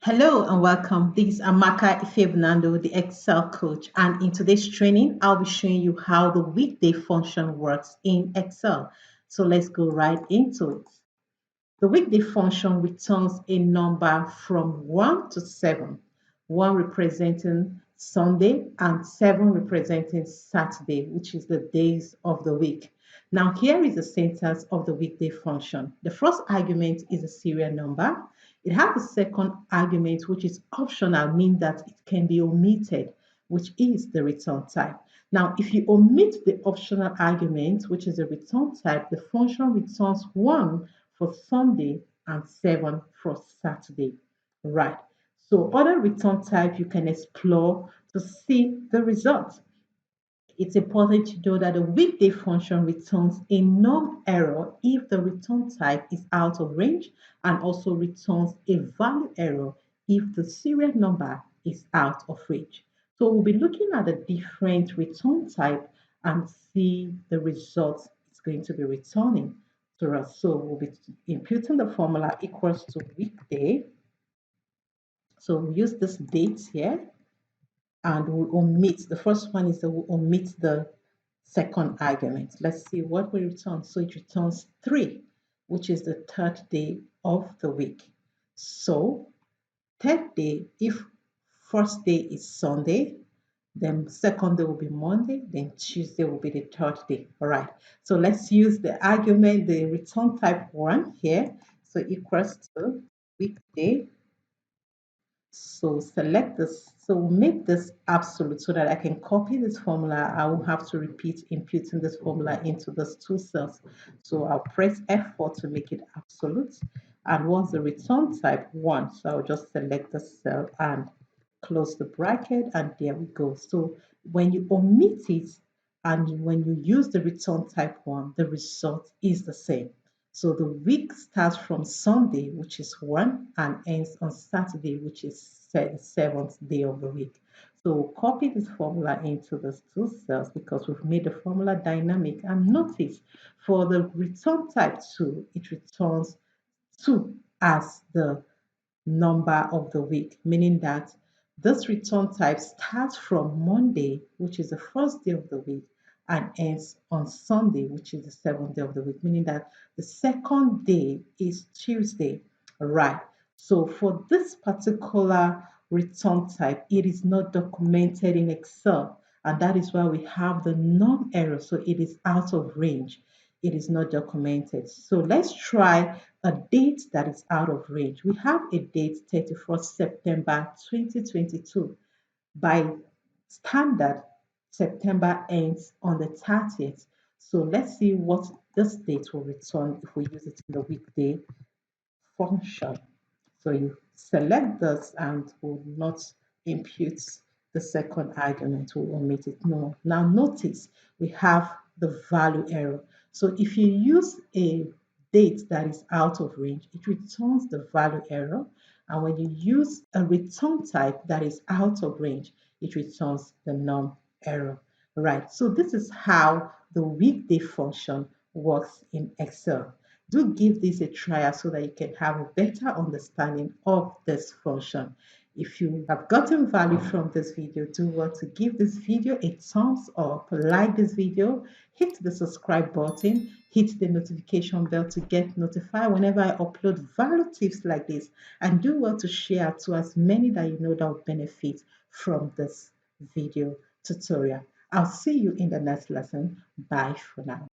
Hello and welcome. This is Amaka Ifebunando, the Excel coach. And in today's training, I'll be showing you how the weekday function works in Excel. So let's go right into it. The weekday function returns a number from 1 to 7, 1 representing Sunday and 7 representing Saturday, which is the days of the week. Now, here is the syntax of the weekday function. The first argument is a serial number. It has a second argument, which is optional, meaning that it can be omitted, which is the return type. Now, if you omit the optional argument, which is a return type, the function returns 1 for Sunday and 7 for Saturday. Right. So other return type you can explore to see the result. It's important to know that the weekday function returns a non-error if the return type is out of range and also returns a value error if the serial number is out of range. So we'll be looking at the different return type and see the results it's going to be returning to us. So we'll be imputing the formula equals to weekday. So we use this date here and we'll omit, the first one is that we'll omit the second argument. Let's see what we return. So it returns 3, which is the third day of the week. So third day, if first day is Sunday, then second day will be Monday, then Tuesday will be the third day. All right. So let's use the argument, the return type 1 here. So equals to weekday. So select this. So make this absolute so that I can copy this formula. I will have to repeat imputing this formula into those two cells. So I'll press F4 to make it absolute. And once the return type 1, so I'll just select the cell and close the bracket, and there we go. So when you omit it and when you use the return type 1, the result is the same. So the week starts from Sunday, which is 1, and ends on Saturday, which is the 7th day of the week. So we'll copy this formula into these two cells because we've made the formula dynamic. And notice for the return type 2, it returns 2 as the number of the week, meaning that this return type starts from Monday, which is the first day of the week, and ends on Sunday, which is the 7th day of the week, meaning that the second day is Tuesday. Right. So for this particular return type, it is not documented in Excel, and that is why we have the non-error. So it is out of range. It is not documented. So let's try a date that is out of range. We have a date 31st September 2022. By standard, September ends on the 30th. So let's see what this date will return if we use it in the weekday function. So you select this and will not impute the second argument, we'll omit it. No. Now notice we have the value error. So if you use a date that is out of range, it returns the value error. And when you use a return type that is out of range, it returns the non-error. Right. So this is how the weekday function works in Excel. Do give this a try so that you can have a better understanding of this function. If you have gotten value from this video, do want to give this video a thumbs up, like this video, hit the subscribe button, hit the notification bell to get notified whenever I upload value tips like this, and do well to share to as many that you know that will benefit from this video tutorial. I'll see you in the next lesson. Bye for now.